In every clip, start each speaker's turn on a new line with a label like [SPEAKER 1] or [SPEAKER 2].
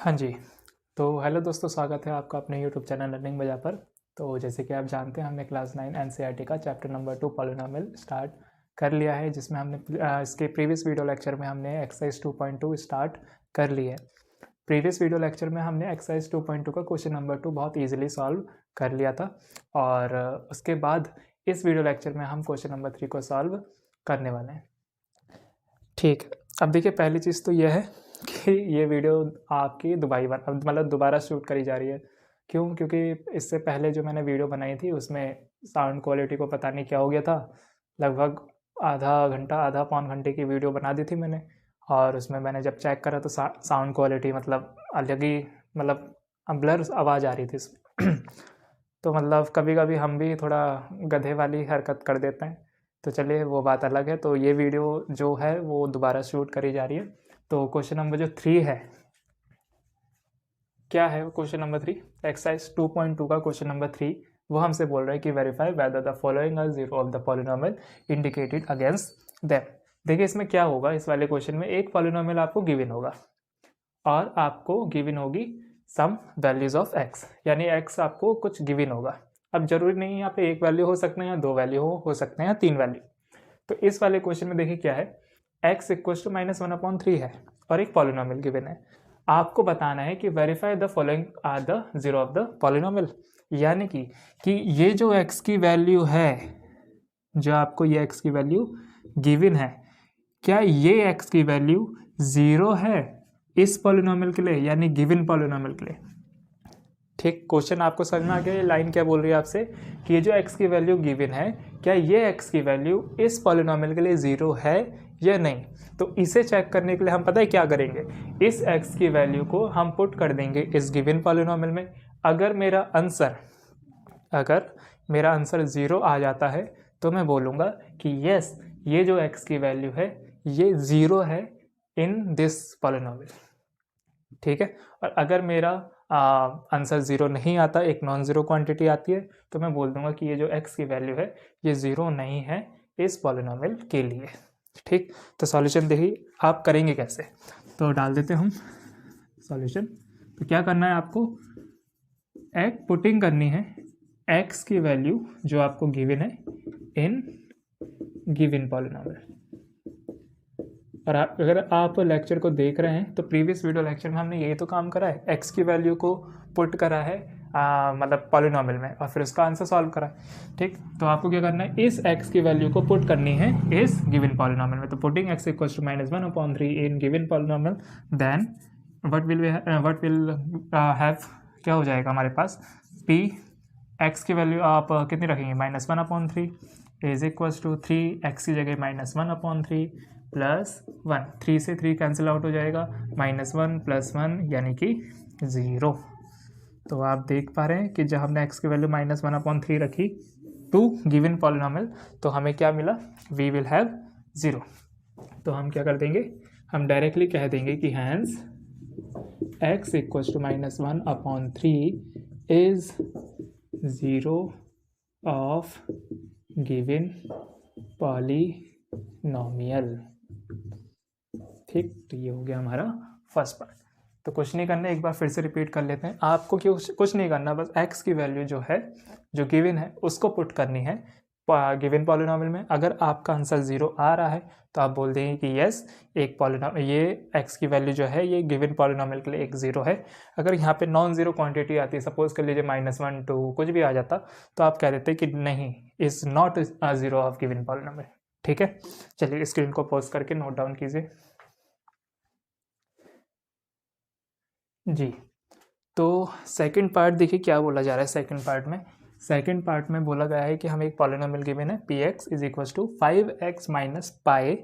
[SPEAKER 1] हाँ जी। तो हेलो दोस्तों, स्वागत है आपका अपने यूट्यूब चैनल लर्निंग बजा पर। तो जैसे कि आप जानते हैं, हमने क्लास 9 एनसीईआरटी का चैप्टर नंबर 2 पॉलिनोमियल स्टार्ट कर लिया है, जिसमें हमने इसके प्रीवियस वीडियो लेक्चर में हमने एक्सरसाइज 2.2 स्टार्ट कर ली है। प्रीवियस वीडियो लेक्चर में हमने एक्सरसाइज 2.2 का क्वेश्चन नंबर 2 बहुत ईजिली सॉल्व कर लिया था, और उसके बाद इस वीडियो लेक्चर में हम क्वेश्चन नंबर 3 को सॉल्व करने वाले हैं। ठीक है, अब देखिए, पहली चीज़ तो यह है कि ये वीडियो आपकी दोबारा शूट करी जा रही है। क्यों? क्योंकि इससे पहले जो मैंने वीडियो बनाई थी उसमें साउंड क्वालिटी को पता नहीं क्या हो गया था। लगभग आधा घंटा, आधा पौन घंटे की वीडियो बना दी थी मैंने, और उसमें मैंने जब चेक करा तो साउंड क्वालिटी मतलब अलग ही, मतलब ब्लर आवाज़ आ रही थी इसमें। तो मतलब कभी कभी हम भी थोड़ा गधे वाली हरकत कर देते हैं। तो चलिए, वो बात अलग है। तो ये वीडियो जो है वो दोबारा शूट करी जा रही है। तो क्वेश्चन नंबर जो 3 है, क्या है क्वेश्चन नंबर 3? एक्सरसाइज 2.2 का क्वेश्चन नंबर 3 वो हमसे बोल रहा है कि verify whether the following are zero of the polynomial indicated against them. देखिए, इसमें क्या होगा, इस वाले क्वेश्चन में एक पॉलिनोमियल आपको गिवन होगा और आपको गिवन होगी सम वैल्यूज ऑफ एक्स, यानी एक्स आपको कुछ गिवन होगा। अब जरूरी नहीं यहाँ पे एक वैल्यू हो सकते हैं या दो वैल्यू हो सकते हैं या तीन वैल्यू। तो इस वाले क्वेश्चन में देखिए क्या है, x इक्वल टू -1/3 है और एक पॉलिनोमियल गिवन है। आपको बताना है कि verify the following are the zero of the polynomial, यानी कि ये जो x की वैल्यू है, जो आपको ये x की वैल्यू गिवन है, क्या ये x की वैल्यू जीरो है इस पॉलिनोमियल के लिए, यानी गिवन पॉलिनोमियल के लिए। ठीक, क्वेश्चन आपको समझ में आ गया? ये लाइन क्या बोल रही है आपसे कि ये जो x की वैल्यू गिवन है, क्या ये x की वैल्यू इस पॉलिनोमियल के लिए जीरो है या नहीं। तो इसे चेक करने के लिए हम पता है क्या करेंगे, इस x की वैल्यू को हम पुट कर देंगे इस गिवन पॉलिनोमियल में। अगर मेरा आंसर जीरो आ जाता है तो मैं बोलूँगा कि यस, ये जो x की वैल्यू है ये जीरो है इन दिस पॉलिनोमियल। ठीक है, और अगर मेरा आंसर ज़ीरो नहीं आता, एक नॉन ज़ीरो क्वांटिटी आती है, तो मैं बोल दूंगा कि ये जो x की वैल्यू है ये ज़ीरो नहीं है इस पॉलिनोमियल के लिए। ठीक, तो सॉल्यूशन देखिए आप करेंगे कैसे, तो डाल देते हम सॉल्यूशन। तो क्या करना है आपको, एक पुटिंग करनी है x की वैल्यू जो आपको गिवन है इन गिवन पॉलिनोमियल। और अगर आप लेक्चर को देख रहे हैं तो प्रीवियस वीडियो लेक्चर में हमने यही तो काम करा है, x की वैल्यू को पुट करा है मतलब पॉलिनोमियल में, और फिर उसका आंसर सॉल्व करा है। ठीक, तो आपको क्या करना है, इस x की वैल्यू को पुट करनी है इस गिवन पॉलिनोमियल में। तो putting x equal to -1/3 in given polynomial, then what will have, क्या हो जाएगा हमारे पास, p x की वैल्यू आप कितनी रखेंगे, -1/3 इज इक्वल टू 3x की जगह -1/3 प्लस 1, 3 से 3 कैंसिल आउट हो जाएगा, -1 + 1 यानी कि 0। तो आप देख पा रहे हैं कि जब हमने x की वैल्यू -1/3 रखी टू गिवन पॉलिनोमियल, तो हमें क्या मिला, वी विल हैव 0। तो हम क्या कर देंगे, हम डायरेक्टली कह देंगे कि hence x equal to -1/3 is 0 of given polynomial. ठीक, तो ये हो गया हमारा फर्स्ट पार्ट। तो कुछ नहीं करना, एक बार फिर से रिपीट कर लेते हैं। आपको क्यों कुछ नहीं करना, बस x की वैल्यू जो है, जो गिवन है, उसको पुट करनी है गिवन पॉलिनोमियल में। अगर आपका आंसर 0 आ रहा है तो आप बोल देंगे कि यस, एक पॉलिनोमियल, ये x की वैल्यू जो है ये गिवन पॉलिनोमियल के लिए एक 0 है। अगर यहाँ पे नॉन ज़ीरो क्वांटिटी आती है, सपोज कर लीजिए -1, 2 कुछ भी आ जाता, तो आप कह देते कि नहीं, is not zero of given polynomial. ठीक है, चलिए स्क्रीन को पॉज करके नोट डाउन कीजिए जी। तो सेकंड पार्ट देखिए क्या बोला जा रहा है। सेकंड पार्ट में बोला गया है कि हमें एक पॉलिनोमियल गिवन है px is equal to 5x minus pi,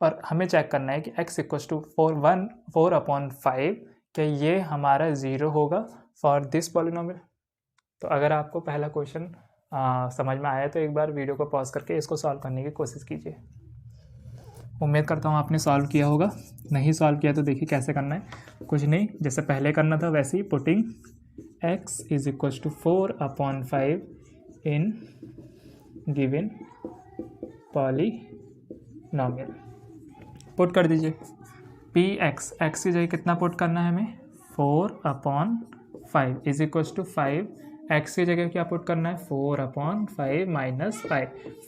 [SPEAKER 1] और हमें चेक करना है कि x इक्वल टू 4/5, क्या ये हमारा 0 होगा फॉर दिस पॉलिनोमियल। तो अगर आपको पहला क्वेश्चन समझ में आया तो एक बार वीडियो को पॉज करके इसको सॉल्व करने की कोशिश कीजिए। उम्मीद करता हूँ आपने सॉल्व किया होगा। नहीं सॉल्व किया तो देखिए कैसे करना है, कुछ नहीं, जैसे पहले करना था वैसे ही, putting x is equal to 4/5 in given polynomial, put कर दीजिए। p x की जगह कितना पुट करना है हमें, 4/5 इज इक्वल टू 5, एक्स की जगह क्या पुट करना है 4/5 माइनस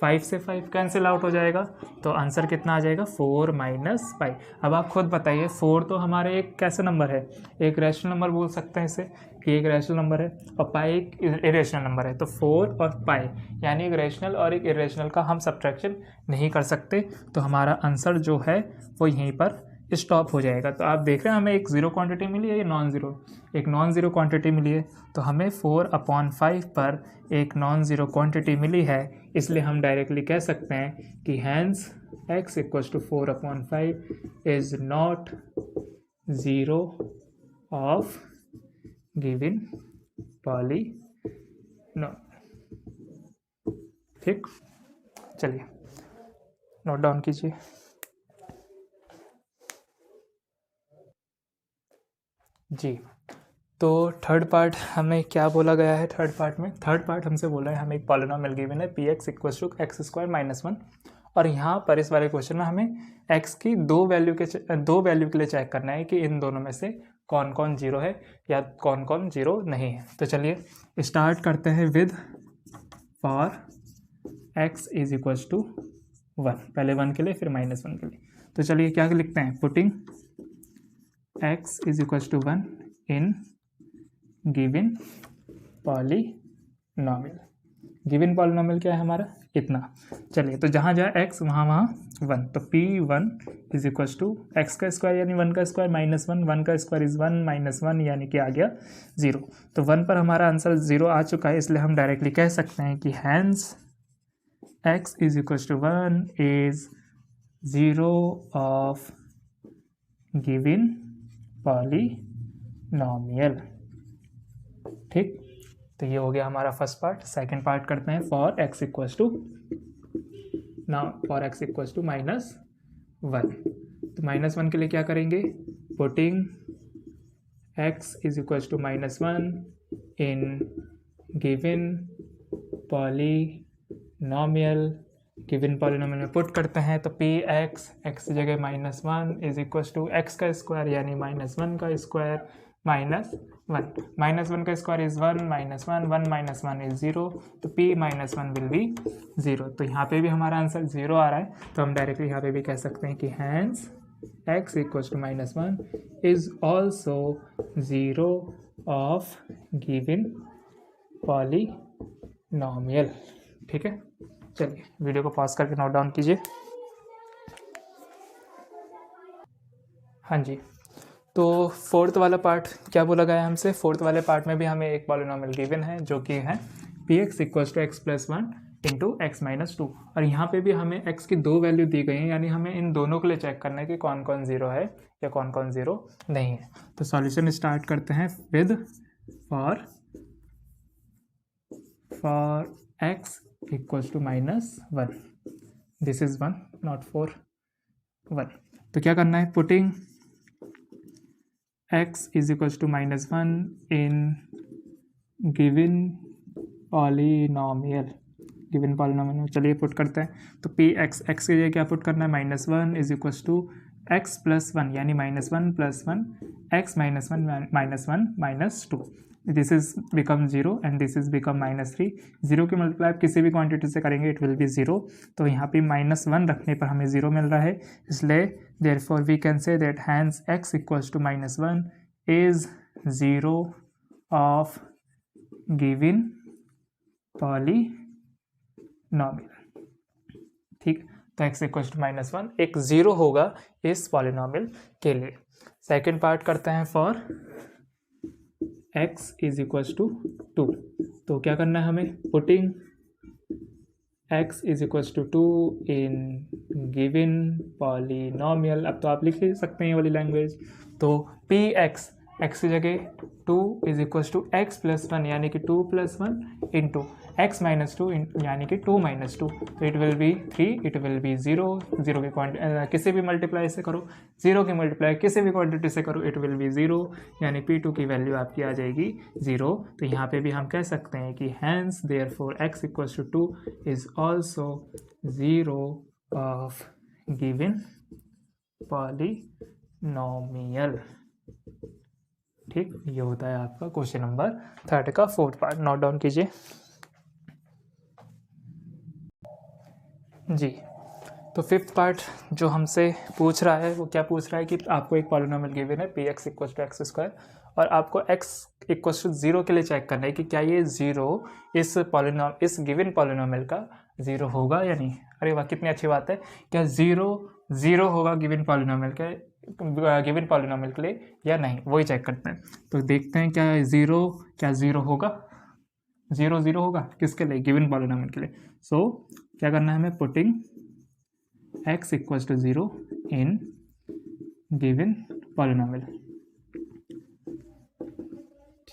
[SPEAKER 1] 5 से 5 कैंसिल आउट हो जाएगा, तो आंसर कितना आ जाएगा 4 माइनस 5। अब आप खुद बताइए 4 तो हमारे एक कैसे नंबर है, एक रैशनल नंबर बोल सकते हैं इसे कि एक रैशनल नंबर है, और पाई एक इरेशनल नंबर है, तो 4 और पाई यानी एक रैशनल और एक इरेशनल का हम सब्ट्रैक्शन नहीं कर सकते, तो हमारा आंसर जो है वो यहीं पर स्टॉप हो जाएगा। तो आप देख रहे हैं हमें एक ज़ीरो क्वांटिटी मिली है, ये नॉन ज़ीरो, एक नॉन ज़ीरो क्वांटिटी मिली है, तो हमें 4/5 पर एक नॉन ज़ीरो क्वांटिटी मिली है, इसलिए हम डायरेक्टली कह सकते हैं कि hence x equal to 4/5 is not zero of given polynomial. ठीक, चलिए नोट डाउन कीजिए। जी, तो थर्ड पार्ट हमें क्या बोला गया है, थर्ड पार्ट हमसे बोला है हमें एक पॉलिनोमियल गिवन है px इक्वल टू x² - 1, और यहाँ पर इस वाले क्वेश्चन में हमें x की दो वैल्यू के लिए चेक करना है कि इन दोनों में से कौन कौन जीरो है या कौन कौन जीरो नहीं है। तो चलिए स्टार्ट करते हैं with for x is equal to 1, पहले 1 के लिए फिर -1 के लिए। तो चलिए क्या लिखते हैं, putting x is equal to 1 in given polynomial. Given polynomial क्या है हमारा, इतना। चलिए तो जहाँ जहाँ x वहाँ 1, तो p1 is equal to x का स्क्वायर यानी 1 का स्क्वायर -1, 1 का स्क्वायर इज 1 -1 यानी कि आ गया 0। तो 1 पर हमारा आंसर 0 आ चुका है, इसलिए हम डायरेक्टली कह सकते हैं कि hence x is equal to 1 is 0 of given polynomial. ठीक, तो ये हो गया हमारा फर्स्ट पार्ट। सेकंड पार्ट करते हैं for x equals to, now for x equals to -1। तो -1 के लिए क्या करेंगे, putting x is equals to -1 in given polynomial. Given polynomial में पुट करते हैं, तो px x की जगह -1 इज इक्वल्स टू x का स्क्वायर यानी -1 का स्क्वायर -1, -1 का स्क्वायर इज 1 -1, 1 -1 इज 0, तो p -1 विल बी 0। तो यहाँ पे भी हमारा आंसर 0 आ रहा है, तो हम डायरेक्टली यहाँ पे भी कह सकते हैं कि hence x equals to -1 is also 0 of given polynomial. ठीक है, चलिए वीडियो को पॉज करके नोट डाउन कीजिए। हाँ जी, तो फोर्थ वाला पार्ट क्या बोला गया हमसे, फोर्थ वाले पार्ट में भी हमें एक पॉलिनोमियल गिवन है जो कि है px equals to x + 1 into x - 2, और यहाँ पे भी हमें x की दो वैल्यू दी गई हैं, यानी हमें इन दोनों के लिए चेक करना है कि कौन कौन जीरो है या कौन कौन जीरो नहीं है। तो सॉल्यूशन स्टार्ट करते हैं with for x equals to -1, this is 1 not 4 1। तो क्या करना है, putting x is equals to -1 in given polynomial. Given polynomial चलिए पुट करते हैं, तो px x के लिए क्या पुट करना है, -1 इज इक्वल्स टू x + 1 यानी -1 + 1 x -1 - 2, this is become 0 and this is become -3। 0 की मल्टीप्लाई किसी भी क्वांटिटी से करेंगे इट विल बी 0, तो यहाँ पे -1 रखने पर हमें 0 मिल रहा है, इसलिए therefore we can say that hence x equals to -1 is 0 of given polynomial. ठीक, तो x इक्वल्स टू -1 एक 0 होगा इस पॉलीनोमियल के लिए। सेकेंड पार्ट करते हैं for x is equals to 2। तो क्या करना है हमें, putting x is equals to 2 in given polynomial. अब तो आप लिख ही सकते हैं ये वाली लैंग्वेज, तो px x की जगह 2 इज इक्वल्स टू x + 1 यानी कि 2 + 1 इंटू x - 2 यानी कि 2 - 2, तो it will be 3, it will be 0। 0 की किसी भी मल्टीप्लाई से करो, 0 की मल्टीप्लाई किसी भी क्वांटिटी से करो, इट विल बी 0 यानी p2 की वैल्यू आपकी आ जाएगी 0। तो यहाँ पे भी हम कह सकते हैं कि hence therefore x equals to 2 is also 0 of given polynomial. ठीक, ये होता है आपका क्वेश्चन नंबर 3 का 4th पार्ट। नोट डाउन कीजिए जी। तो 5th पार्ट जो हमसे पूछ रहा है वो क्या पूछ रहा है कि आपको एक पॉलिनोमियल गिवन है p x equal to x square, और आपको x इक्वल टू 0 के लिए चेक करना है कि क्या ये 0 इस गिवन पॉलिनोमियल का 0 होगा या नहीं। अरे वाह, कितनी अच्छी बात है। क्या 0 होगा गिवन पॉलिनोमियल के लिए या नहीं, वही चेक करते हैं। तो देखते हैं क्या 0 होगा। 0 होगा किसके लिए, गिवन पॉलिनोमियल के लिए। सो क्या करना है हमें, putting x equals to 0 in given polynomial.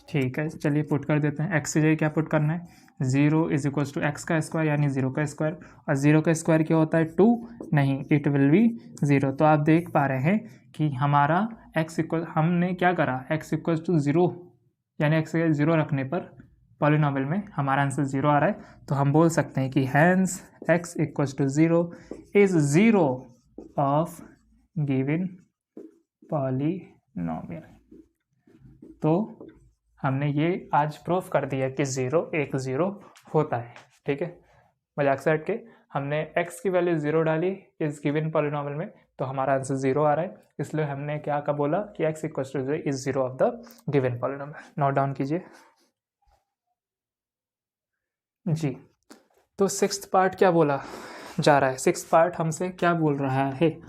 [SPEAKER 1] ठीक है, चलिए पुट कर देते हैं। x की जगह क्या पुट करना है, 0 इज इक्वल्स टू एक्स का स्क्वायर यानी 0 का स्क्वायर, और 0 का स्क्वायर क्या होता है 2, नहीं इट विल बी 0। तो आप देख पा रहे हैं कि हमारा x इक्वल, हमने क्या करा, x इक्वल्स टू 0 यानी x के 0 रखने पर पॉलिनोमियल में हमारा आंसर 0 आ रहा है। तो हम बोल सकते हैं कि hence x equals to 0 is 0 of given polynomial. तो हमने ये आज प्रूफ कर दिया कि 0 होता है। ठीक है, मजाक से हट के हमने x की वैल्यू 0 डाली इस गिवन पॉलिनोमियल में, तो हमारा आंसर 0 आ रहा है। इसलिए हमने क्या का बोला कि x equals to 0 is 0 of the given polynomial. Note down कीजिए जी। तो 6th पार्ट क्या बोला जा रहा है, 6th पार्ट हमसे क्या बोल रहा है,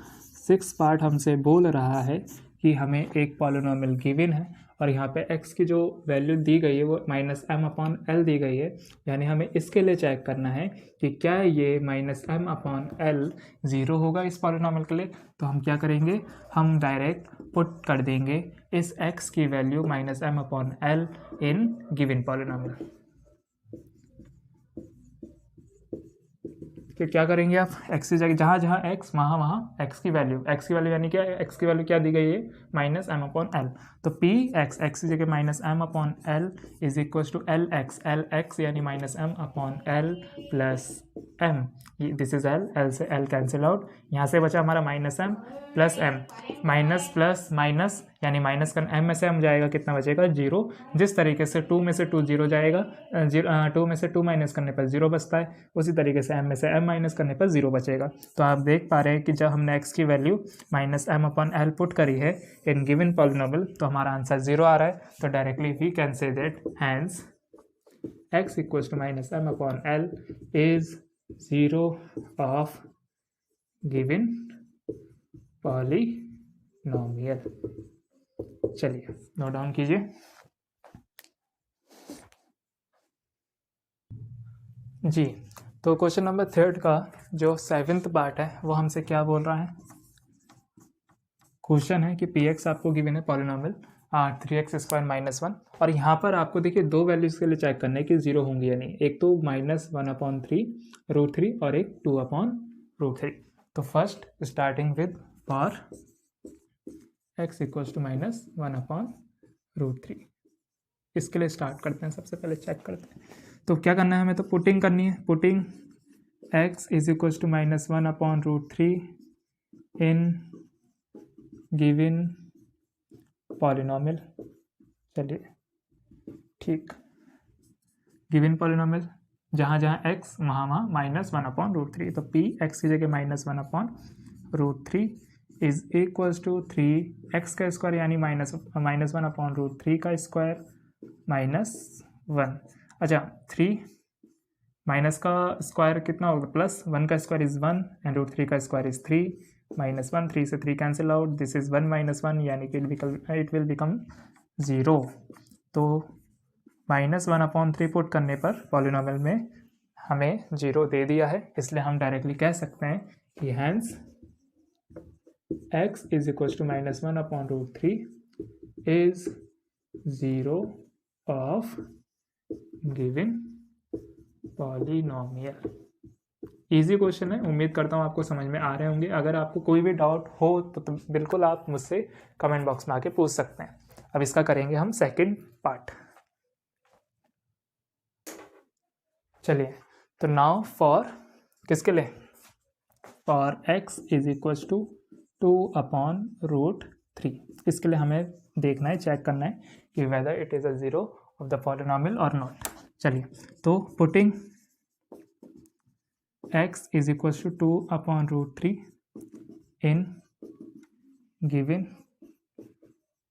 [SPEAKER 1] 6th पार्ट हमसे बोल रहा है कि हमें एक पॉलिनोमियल गिवन है और यहाँ पे x की जो वैल्यू दी गई है वो -m/l दी गई है, यानी हमें इसके लिए चेक करना है कि क्या ये -m/l 0 होगा इस पॉलिनोमियल के लिए। तो हम क्या करेंगे, हम डायरेक्ट पुट कर देंगे इस x की वैल्यू -m/l इन गिवन पॉलिनोमियल। कि क्या करेंगे आप, x की जगह जहाँ x वहाँ x की वैल्यू यानी क्या, x की वैल्यू क्या दी गई है -m/l। तो p x की जगह -m/l is equal to l यानी -m/l plus m, this is l से l कैंसिल आउट, यहाँ से बचा हमारा -m plus m, minus plus minus यानी माइनस का m में से m जाएगा, कितना बचेगा 0। जिस तरीके से 2 में से 2 0 जाएगा, 2 में से 2 माइनस करने पर 0 बचता है, उसी तरीके से m में से m माइनस करने पर 0 बचेगा। तो आप देख पा रहे हैं कि जब हमने x की वैल्यू -m/l पुट करी है इन गिवन पॉलिनोमियल तो हमारा आंसर 0 आ रहा है। तो directly we can say that hence x equals to -m/l is 0 of given polynomial. चलिए नोट डाउन कीजिए जी। तो क्वेश्चन नंबर 3 का जो 7th पार्ट है वो हमसे क्या बोल रहा है, क्वेश्चन है कि px आपको गिवन है पॉलिनोमियल 3x² -1, और यहाँ पर आपको देखिए दो वैल्यूज के लिए चेक करना है कि 0 होंगी या नहीं, एक तो -1/3√3 और एक 2/√3। तो first starting with for x equals to -1/√3, इसके लिए स्टार्ट करते हैं, सबसे पहले चेक करते हैं। तो क्या करना है हमें, तो पुटिंग करनी है, putting x is equals to -1/√3 in given polynomial. चलिए ठीक, गिवन पॉलिनोमियल जहाँ x वहाँ -1/√3, तो p x की जगह -1/√3 इज इक्वल्स टू 3x का स्क्वायर यानी -1/√3 का स्क्वायर -1। अच्छा 3 माइनस का स्क्वायर कितना होगा प्लस, 1 का स्क्वायर इज 1 एंड √3 का स्क्वायर इज 3, -1 3 से 3 कैंसिल आउट, दिस इज 1 - 1 यानी कि इट विल बिकम 0। तो -1/3 पुट करने पर पॉलिनोमियल में हमें 0 दे दिया है, इसलिए हम डायरेक्टली कह सकते हैं कि hence x is equal to -1/√3 is 0 of given polynomial. Easy question है, उम्मीद करता हूँ आपको समझ में आ रहे होंगे। अगर आपको कोई भी डाउट हो तो बिल्कुल आप मुझसे कमेंट बॉक्स में आके पूछ सकते हैं। अब इसका करेंगे हम 2nd पार्ट। चलिए, तो नाउ फॉर किसके लिए, for x is equal to 2/√3, इसके लिए हमें देखना है, चेक करना है कि whether it is a zero of the polynomial और नॉट। चलिए, तो putting x is equal to 2/√3 in given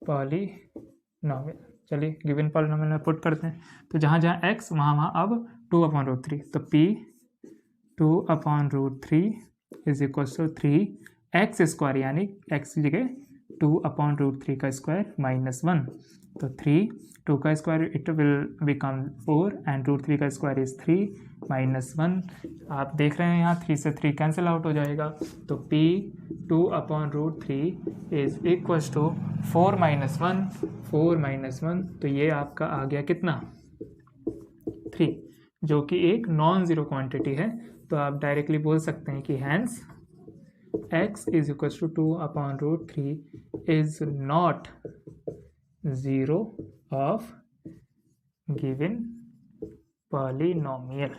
[SPEAKER 1] polynomial. चलिए गिवन पॉलिनॉमियल में पुट करते हैं, तो जहाँ जहाँ x वहाँ अब 2/√3, तो p 2/√3 is equal to 3x², यानी x की जगह 2/√3 का स्क्वायर -1, तो 3, 2 का square it will become 4 and √3 का स्क्वायर इज 3 -1। आप देख रहे हैं यहाँ 3 से 3 कैंसिल आउट हो जाएगा, तो p 2/√3 इज इक्वल टू 4 -1, तो ये आपका आ गया कितना 3, जो कि एक नॉन ज़ीरो क्वांटिटी है। तो आप डायरेक्टली बोल सकते हैं कि hence x is equal to 2/√3 is not zero of given polynomial.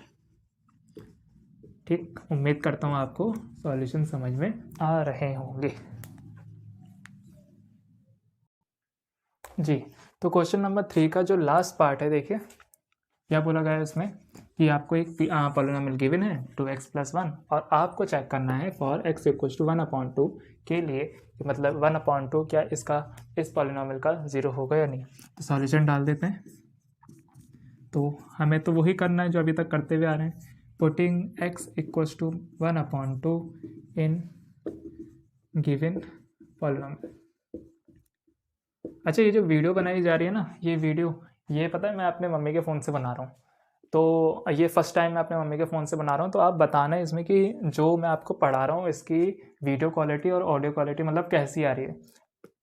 [SPEAKER 1] ठीक, उम्मीद करता हूँ आपको सॉल्यूशन समझ में आ रहे होंगे। जी, तो क्वेश्चन नंबर 3 का जो लास्ट पार्ट है, देखिए क्या बोला गया है इसमें कि आपको एक पॉलिनॉमियल गिवन है 2x + 1 और आपको चेक करना है फॉर x इक्वल टू 1/2 के लिए, मतलब 1/2 क्या इसका इस पॉलिनॉमियल का ज़ीरो होगा या नहीं। तो सॉल्यूशन डाल देते हैं। तो हमें तो वही करना है जो अभी तक करते हुए आ रहे हैं, putting x equal to 1/2 in given polynomial. अच्छा, ये जो वीडियो बनाई जा रही है ना, ये पता है मैं अपने मम्मी के फ़ोन से बना रहा हूँ, तो ये फर्स्ट टाइम मैं अपने मम्मी के फ़ोन से बना रहा हूँ। तो आप बताना है इसमें कि जो मैं आपको पढ़ा रहा हूँ इसकी वीडियो क्वालिटी और ऑडियो क्वालिटी मतलब कैसी आ रही है।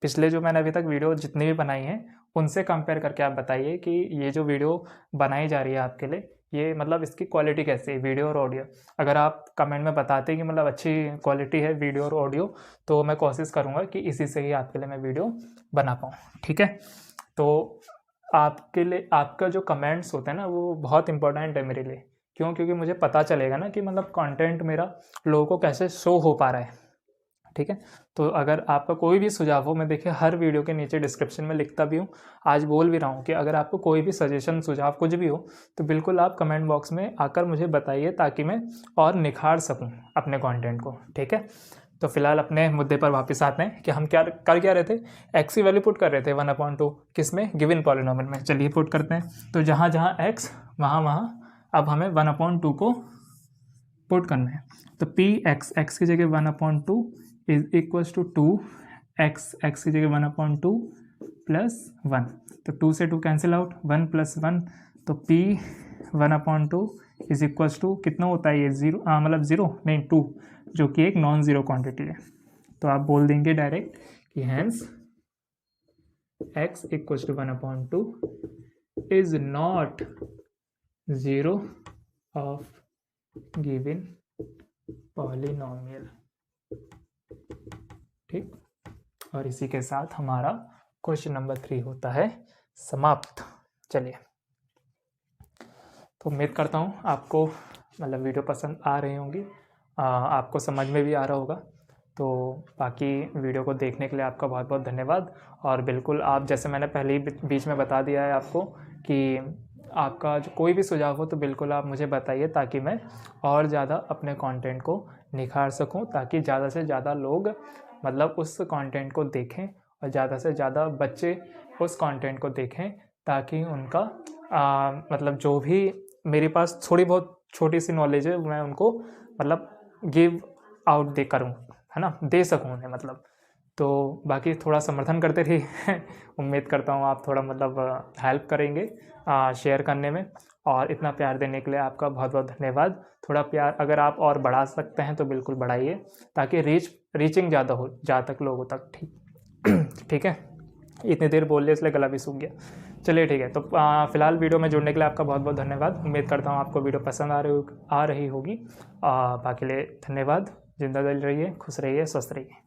[SPEAKER 1] पिछले जो मैंने अभी तक वीडियो जितनी भी बनाई हैं उनसे कंपेयर करके आप बताइए कि ये जो वीडियो बनाई जा रही है आपके लिए, ये मतलब इसकी क्वालिटी कैसी है, वीडियो और ऑडियो। अगर आप कमेंट में बताते हैं कि मतलब अच्छी क्वालिटी है वीडियो और ऑडियो, तो मैं कोशिश करूँगा कि इसी से ही आपके लिए मैं वीडियो बना पाऊँ। ठीक है, तो आपके लिए आपका जो कमेंट्स होता है ना वो बहुत इंपॉर्टेंट है मेरे लिए। क्यों? क्योंकि मुझे पता चलेगा ना कि मतलब कंटेंट मेरा लोगों को कैसे शो हो पा रहा है। ठीक है, तो अगर आपका कोई भी सुझाव हो, मैं देखिए हर वीडियो के नीचे डिस्क्रिप्शन में लिखता भी हूँ, आज बोल भी रहा हूँ कि अगर आपको कोई भी सजेशन सुझाव कुछ भी हो तो बिल्कुल आप कमेंट बॉक्स में आकर मुझे बताइए, ताकि मैं और निखार सकूँ अपने कंटेंट को। ठीक है, तो फिलहाल अपने मुद्दे पर वापस आते हैं कि हम क्या कर रहे थे, x की वैल्यू पुट कर रहे थे 1/2 किस में, गिवन पॉलिनॉमियल में। चलिए पुट करते हैं, तो जहाँ जहाँ x वहाँ अब हमें 1/2 को पुट करना है। तो p x की जगह 1/2 इज इक्वल टू 2x की जगह 1/2 + 1, तो 2 से 2 कैंसिल आउट, 1 + 1, तो p 1/2 इज इक्वल टू कितना होता है ये 0, मतलब 0 नहीं 2, जो कि एक नॉन ज़ीरो क्वांटिटी है। तो आप बोल देंगे डायरेक्ट कि hence x equal to 1/2 is not zero of given polynomial. ठीक, और इसी के साथ हमारा क्वेश्चन नंबर 3 होता है समाप्त। चलिए, तो उम्मीद करता हूँ आपको मतलब वीडियो पसंद आ रही होंगी, आपको समझ में भी आ रहा होगा। तो बाकी वीडियो को देखने के लिए आपका बहुत बहुत धन्यवाद। और बिल्कुल आप, जैसे मैंने पहले ही बीच में बता दिया है आपको कि आपका जो कोई भी सुझाव हो तो बिल्कुल आप मुझे बताइए, ताकि मैं और ज़्यादा अपने कंटेंट को निखार सकूं, ताकि ज़्यादा से ज़्यादा लोग मतलब उस कंटेंट को देखें और ज़्यादा से ज़्यादा बच्चे उस कंटेंट को देखें, ताकि उनका मतलब जो भी मेरे पास थोड़ी बहुत छोटी सी नॉलेज है मैं उनको मतलब गिव आउट दे करूँ, है ना, दे सकूँ उन्हें मतलब। तो बाकी थोड़ा समर्थन करते रहिए उम्मीद करता हूँ आप थोड़ा मतलब हेल्प करेंगे शेयर करने में, और इतना प्यार देने के लिए आपका बहुत बहुत धन्यवाद। थोड़ा प्यार अगर आप और बढ़ा सकते हैं तो बिल्कुल बढ़ाइए, ताकि रीचिंग ज़्यादा हो, ज़्यादा तक लोगों तक। ठीक है, इतनी देर बोल लिया इसलिए गला भी सूख गया। चलिए ठीक है, तो फिलहाल वीडियो में जुड़ने के लिए आपका बहुत बहुत धन्यवाद। उम्मीद करता हूँ आपको वीडियो पसंद आ रही होगी। बाकी लिए धन्यवाद। जिंदा रहिए, खुश रहिए, स्वस्थ रहिए।